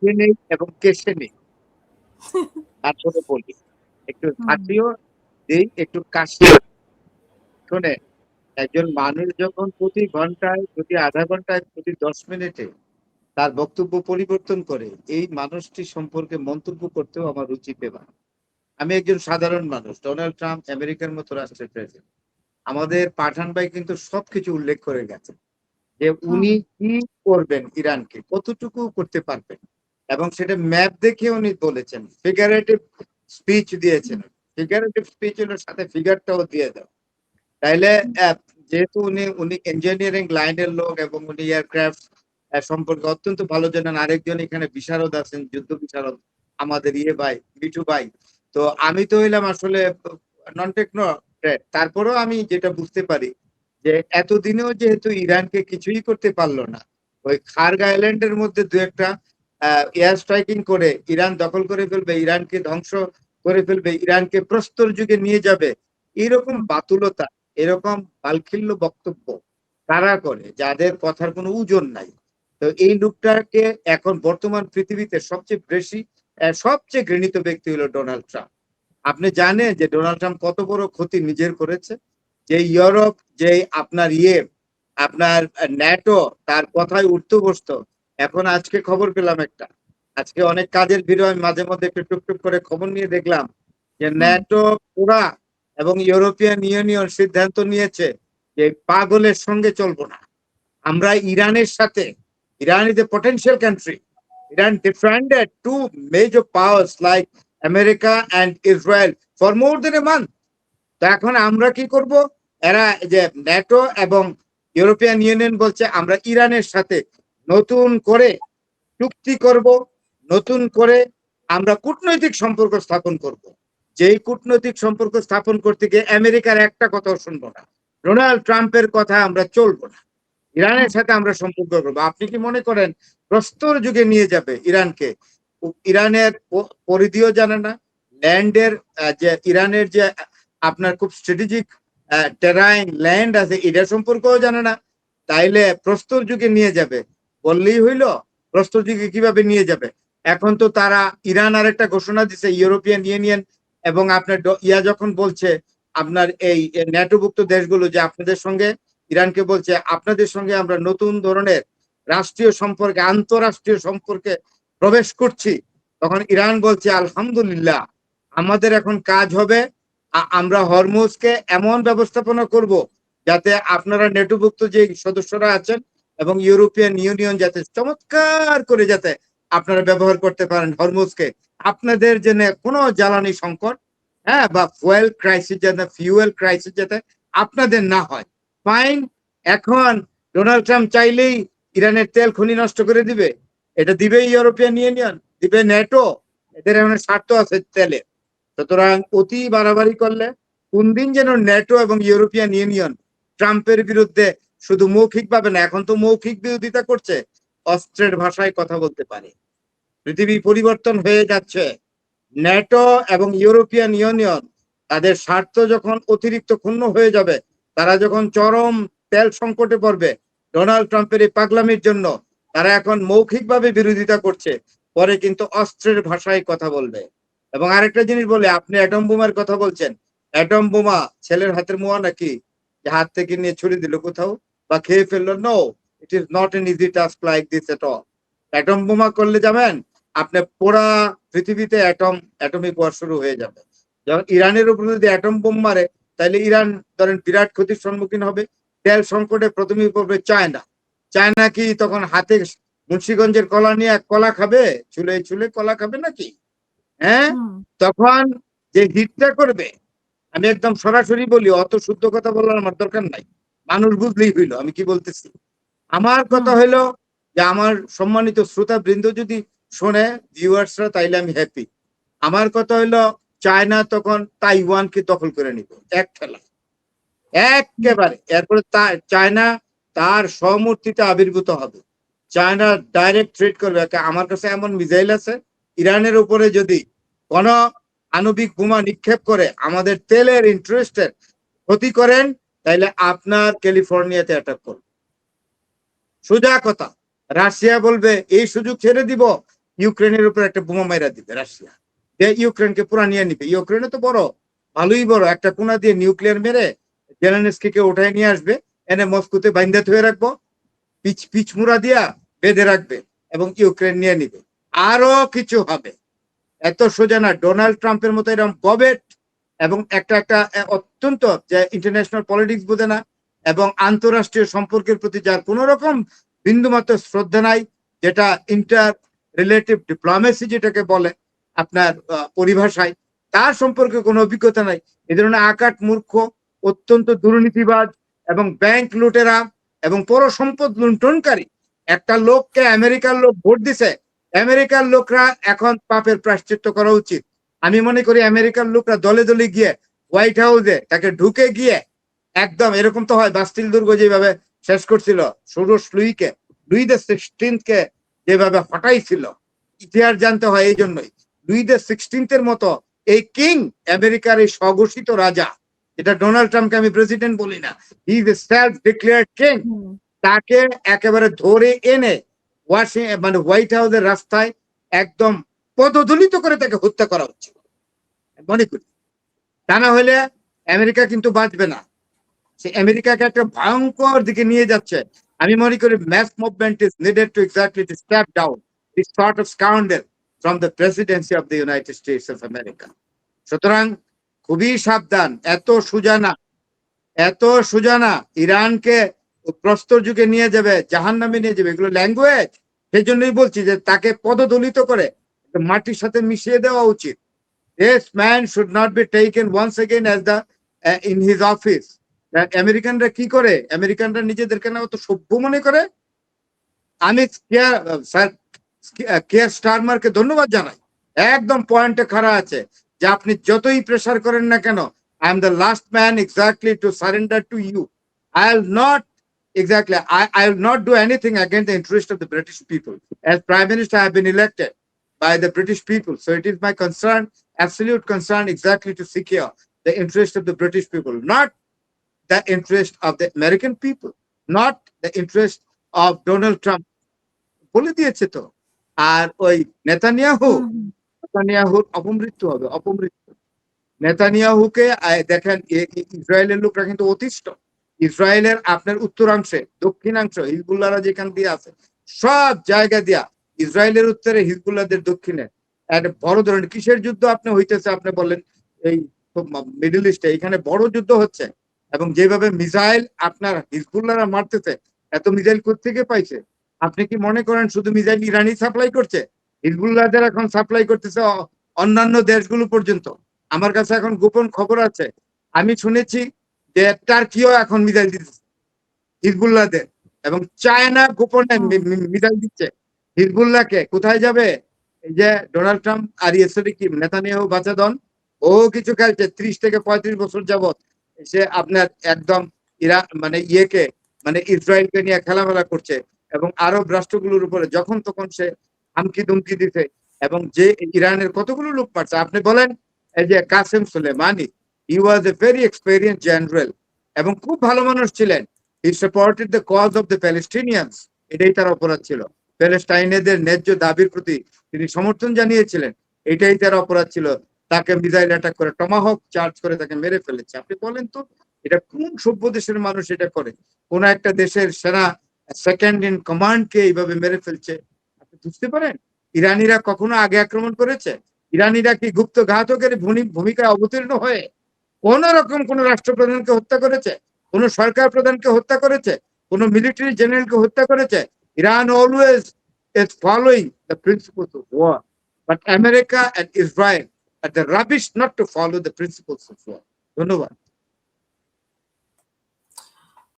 কে নেই এবং কেসে নেই তারপরে বলি, একটু হুম, হাসিও দেই, একটু কাশিও। শোনে, একজন মানুষ যখন প্রতি ঘন্টায়, প্রতি আধা ঘন্টায়, প্রতি 10 মিনিটে তার বক্তব্য পরিবর্তন করে, এই মানুষটি সম্পর্কে মন্তব্য করতেও আমার রুচি পেবা। আমি একজন সাধারণ মানুষ, ডোনাল্ড ট্রাম্প আমেরিকার মতো রাষ্ট্রের প্রেসিডেন্ট। আমাদের পাঠান ভাই কিন্তু সবকিছু উল্লেখ করে গেছে যে হুম, উনি কি করবেন, ইরানকে কতটুকু করতে পারবেন, এবং সেটা ম্যাপ দেখে উনি বলেছেন। ফিগারেটিভ স্পিচ দিয়েছেন। হুম, ফিগারেটিভ স্পিচ হলো সাথে ফিগারটাও দিয়ে দাও। তাইলে হুম, যেহেতু উনি উনি ইঞ্জিনিয়ারিং লাইনের লোক এবং উনি এয়ারক্রাফট সম্পর্কে অত্যন্ত ভালো জানেন। আরেকজন এখানে বিশারদ আছেন, যুদ্ধ বিশারদ, আমাদের ইয়ে ভাই, মিঠু ভাই। তো আমি তো হইলাম আসলে নন টেকনো, তারপরেও আমি যেটা বুঝতে পারি যে এতদিনেও যেহেতু ইরানকে কিছুই করতে পারলো না, ওই খার্গ আইল্যান্ডের মধ্যে দু একটা এয়ার স্ট্রাইকিং করে ইরান দখল করে ফেলবে, ইরানকে ধ্বংস করে ফেলবে, ইরানকে প্রস্তর যুগে নিয়ে যাবে, এরকম হুম, বাতুলতা, এরকম বালখিল্য বক্তব্য কারা করে যাদের কথার কোনো ওজন নাই? তো এই লোকটাকে এখন বর্তমান পৃথিবীতে সবচেয়ে বেশি সবচেয়ে ঘৃণিত ব্যক্তি হলো ডোনাল্ড ট্রাম্প। আপনি জানেন যে ডোনাল্ড ট্রাম্প কত বড় ক্ষতি নিজের করেছে? যে ইউরোপ, যে আপনার আপনার ন্যাটো, তার কথায় উঠতে বসতো। এখন আজকে খবর পেলাম একটা, আজকে অনেক কাজের ভিড়, আমি মাঝে মধ্যে একটু টুকটুক করে খবর নিয়ে দেখলাম যে হুম, ন্যাটো পুরা এবং ইউরোপিয়ান ইউনিয়ন সিদ্ধান্ত নিয়েছে যে পাগলের সঙ্গে চলবো না। আমরা ইরানের সাথে, Iran is a potential country, Iran defended to major powers like America and Israel for more than a month. তো এখন আমরা কি করব? এরা যে ন্যাটো এবং ইউরোপিয়ান ইউনিয়ন বলছে আমরা ইরানের সাথে নতুন করে চুক্তি করব, নতুন করে আমরা কূটনৈতিক সম্পর্ক স্থাপন করব। যেই কূটনৈতিক সম্পর্ক স্থাপন করতে গিয়ে আমেরিকার একটা কথাও শুনবো না, ডোনাল্ড ট্রাম্পের কথা আমরা চলবো না, ইরানের হুম, সাথে আমরা সম্পর্ক করবো। আপনি কি মনে করেন প্রস্তর যুগে নিয়ে যাবে ইরানকে? ইরানের পরিধিও জানে না, ল্যান্ডের যে ইরানের যে আপনার খুব স্ট্র্যাটেজিক টেরাইন ল্যান্ড আছে, এটা সম্পর্কেও জানে না। তাইলে প্রস্তর যুগে নিয়ে যাবে বললেই হইল? প্রস্তর যুগে কিভাবে নিয়ে যাবে? এখন তো তারা, ইরান আরেকটা ঘোষণা দিছে, ইউরোপিয়ান ইউনিয়ন এবং আপনার ইয়া যখন বলছে আপনার এই ন্যাটোভুক্ত দেশগুলো যে আপনাদের সঙ্গে, ইরানকে বলছে আপনাদের সঙ্গে আমরা নতুন ধরনের রাষ্ট্রীয় সম্পর্কে, আন্তরাষ্ট্রীয় সম্পর্কে প্রবেশ করছি, তখন ইরান বলছে আলহামদুলিল্লাহ, আমাদের এখন কাজ হবে আমরা হরমুজকে এমন ব্যবস্থাপনা করব যাতে আপনারা নেটোভুক্ত যে সদস্যরা আছেন এবং ইউরোপিয়ান ইউনিয়ন যাতে চমৎকার করে যাতে আপনারা ব্যবহার করতে পারেন হরমুজকে, আপনাদের জন্য কোনো জ্বালানি সংকট, হ্যাঁ, বা ফুয়েল ক্রাইসিস যাতে, ফিউয়েল ক্রাইসিস যাতে আপনাদের না হয়। ফাইন। এখন ডোনাল্ড ট্রাম্প চাইলেই ইরানের তেল খনি নষ্ট করে দিবে? এটা দিবে ইউরোপিয়ান ইউনিয়ন, দিবে ন্যাটো? এদের এখন স্বার্থ আছে তেলে। সুতরাং অতি বাড়াবাড়ি করলে কোন দিন যেন ন্যাটো এবং ইউরোপিয়ান ইউনিয়ন ট্রাম্পের বিরুদ্ধে শুধু মৌখিক ভাবে না, এখন তো মৌখিক বিরোধিতা করছে, অস্ত্রের ভাষায় কথা বলতে পারে। পৃথিবী পরিবর্তন হয়ে যাচ্ছে। ন্যাটো এবং ইউরোপিয়ান ইউনিয়ন তাদের স্বার্থ যখন অতিরিক্ত ক্ষুণ্ণ হয়ে যাবে, তারা যখন চরম তেল সংকটে পড়বে ডোনাল্ড ট্রাম্পের এই পাগলামির জন্য, তারা এখন মৌখিকভাবে বিরোধিতা করছে, পরে কিন্তু অস্ত্রের ভাষায় কথা বলবে। এবং আরেকটা জিনিস বলে, আপনি অ্যাটম বোমার কথা বলছেন, অ্যাটম বোমা ছেলের হাতের মোয়া নাকি যে হাত থেকে নিয়ে ছুড়ে দিল কোথাও বা খেয়ে ফেললো? No, it is not an easy task like this at all. Atom বোমা করলে যাবেন আপনি পুরা পৃথিবীতে অ্যাটমিক ওয়ার শুরু হয়ে যাবে। যখন ইরানের উপর যদি অ্যাটম বোম মারে, তাহলে ইরান ধরেন বিরাট ক্ষতির সম্মুখীন হবে। তেল সংকটে প্রথমেই পড়বে চায়না। চায়না কি তখন হাতে মুন্সিগঞ্জের কলা নিয়ে কলা খাবে? চুলে চুলে কলা খাবে নাকি? হ্যাঁ? হুম, তখন যে হিটটা করবে, আমি একদম সরাসরি বলি, অত শুদ্ধ কথা বলার আমার দরকার নাই, মানুষ বুঝলেই হইলো আমি কি বলতেছি। আমার কথা হুম, হলো যে আমার সম্মানিত শ্রোতা বৃন্দ যদি শোনে, ভিউয়ার্সরা, তাইলে আমি হ্যাপি। আমার কথা হলো চায়না তখন তাইওয়ানকে দখল করে নিব এক খেলা, হুম, একেবারে। এরপরে চায়না তার স্বমূর্তিতে আবির্ভূত হবে। চায়না ডাইরেক্ট থ্রেট করবে, আমার কাছে এমন মিসাইল আছে, ইরানের উপরে যদি কোন আণবিক বোমা নিক্ষেপ করে আমাদের তেলের ইন্টারেস্টের ক্ষতি করেন, তাইলে আপনার ক্যালিফোর্নিয়াতে অ্যাটাক করবে। সোজা কথা। রাশিয়া বলবে এই সুযোগ ছেড়ে দিব, ইউক্রেনের উপর একটা বোমা মাইরা দিবে রাশিয়া, যে ইউক্রেনকে পুরা নিয়ে নিবে। ইউক্রেনে তো বড়, ভালোই বড়, একটা কোনা দিয়ে নিউক্লিয়ার মেরে জেলেনস্কিকে উঠায় নিয়ে আসবে, এনে মস্কোতে বাইন্দা ধুয়ে রাখবো, পিচমুড়া দিয়া বেঁধে রাখবে এবং ইউক্রেন নিয়ে নিবে। আরো কিছু হবে, এত সোজা না। ডোনাল্ড ট্রাম্পের মতো এরকম গবেট এবং একটা অত্যন্ত যে ইন্টারন্যাশনাল পলিটিক্স বোঝে না এবং আন্তঃরাষ্ট্রীয় সম্পর্কের প্রতি যার কোন রকম বিন্দুমাত্র শ্রদ্ধা নাই, যেটা ইন্টার রিলেটিভ ডিপ্লোমেসি যেটাকে বলে আপনার পরিভাষায়, তার সম্পর্কে কোনো অভিজ্ঞতা নাই। এই ধরনের আকাট মূর্খ, অত্যন্ত দুর্নীতিবাজ এবং ব্যাংক লুটেরা এবং পৌর সম্পদ লুণ্ঠনকারী একটা লোককে আমেরিকার লোক ভোট দিছে। আমেরিকার লোকরা এখন পাপের প্রায়শ্চিত্ত করা উচিত। আমি মনে করি আমেরিকার লোকরা দলে দলে গিয়ে হোয়াইট হাউসে তাকে ঢুকে গিয়ে একদম, এরকম তো হয় বাস্তিল দুর্গ যেভাবে শেষ করছিল ষোড়শ লুইকে, লুই দ্য 16th কে যেভাবে হটাইছিল, ইতিহাস জানতে হয়। এই জন্যই লুই দ্য 16th এর মতো এই কিং, আমেরিকার এই স্বঘোষিত রাজা, এটা ডোনাল্ড ট্রাম্পকে আমি প্রেসিডেন্ট বলি না, he is a self declared king, তাকে একেবারে ধরে এনে মানে হোয়াইট হাউসের রাস্তায় একদম পদদলিত করে তাকে হত্যা করা হচ্ছে মনে করি। তা না হলে আমেরিকা কিন্তু বাঁচবে না, সে আমেরিকাকে একটা ভয়ঙ্কর দিকে নিয়ে যাচ্ছে। আমি মনে করি mass movement is needed to exactly to step down this sort of scoundrel from the presidency of the United States of America. সুতরাং খুবই সাবধান, এত সুজানা ইরানকে প্রস্তর যুগে নিয়ে যাবে, জাহান্নামে নিয়ে যাবে, এগুলো ল্যাঙ্গুয়েজ। সেই জন্যই বলছি যে তাকে পদদলিত করে মাটির সাথে মিশিয়ে দেওয়া উচিত। This man should not be taken once again as the in his office. আমেরিকানরা কি করে, আমেরিকানরা নিজেদেরকে না অত সভ্য মনে করে। আমি কেয়ার স্টারমারকে ধন্যবাদ জানাই, একদম পয়েন্টে খাড়া আছে যে আপনি যতই প্রেসার করেন না কেন, I am the last man exactly to surrender to you. I'll not exactly, I will not do anything against the interest of the British people. As Prime Minister, I have been elected by the British people. So it is my concern, absolute concern, exactly to secure the interest of the British people, not the interest of the American people, not the interest of Donald Trump. বলে দিয়েছে তো। আর ওই নেতানিয়াহুর অপমৃত্যু হবে, অপমৃত্যু। নেতানিয়াহুকে দেখেন, ইসরায়েলের লোকরা কিন্তু অতিষ্ঠ। ইসরায়েলের আপনার উত্তরাংশে, দক্ষিণাংশ হিজবুল্লাহরা যেখান দিয়ে আছে, সব জায়গা দিয়া ইসরায়েলের উত্তরে, হিজবুল্লাহদের দক্ষিণে একটা বড় ধরনের কিসের যুদ্ধ আপনি হইতেছে, আপনি বললেন এই মিডল ইস্টে, এখানে বড় যুদ্ধ হচ্ছে। এবং যেভাবে মিসাইল আপনার হিজবুল্লাহরা মারতেছে, এত মিসাইল কোত্থেকে পাইছে? আপনি কি মনে করেন শুধু মিসাইল ইরানি সাপ্লাই করছে? হিজবুল্লাহদের এখন সাপ্লাই করতেছে অন্যান্য দেশগুলো পর্যন্ত। আমার কাছে এখন গোপন খবর আছে, আমি শুনেছি যে টার্কিও এখন মিসাইল দিচ্ছে হিজবুল্লাহদের, এবং চায়না গোপনে মিসাইল দিচ্ছে হিজবুল্লাহকে। কোথায় যাবে? এই যে ডোনাল্ড ট্রাম্প আর ইয়েসরি কি নেতানিয়াহু বাঁচাদন, ও কিছু খেলছে 30 থেকে 35 বছর যাবত, সে আপনার একদম মানে ইয়েকে, মানে ইসরায়েলকে নিয়ে খেলামেলা করছে এবং আরব রাষ্ট্রগুলোর উপরে যখন তখন সে হুমকি দুমকি দিতে, এবং যে ইরানের কতগুলো লোক মারছে। আপনি বলেন এই যে Qasem Soleimani, he was a very experience general এবং খুব ভালো মানুষ ছিলেন। He supported the cause of the Palestinians, এটাই তার অপরাধ ছিল। প্যালেস্টাইনেদের ন্যায্য দাবির প্রতি তিনি সমর্থন জানিয়েছিলেন, এটাই তার অপরাধ ছিল। তাকে মিসাইল অ্যাটাক করে, টমাহক চার্জ করে তাকে মেরে ফেলেছে। আপনি বলেন তো এটা কোন সভ্য দেশের মানুষ এটা করে? কোন একটা দেশের সেনা সেকেন্ড ইন কমান্ডকে এইভাবে মেরে ফেলছে। আপনি বুঝতে পারেন ইরানিরা কখনো আগে আক্রমণ করেছে? ইরানিরা কি গুপ্ত ঘাতকের ভূমিকায় অবতীর্ণ হয়ে কোন রকম কোন রাষ্ট্রপ্রধানকে হত্যা করেছে? কোন সরকার প্রধানকে হত্যা করেছে? কোন মিলিটারি জেনারেলকে হত্যা করেছে? Iran always is following the principles of war, but America and Israel are the rubbish not to follow the principles of war. ধন্যবাদ।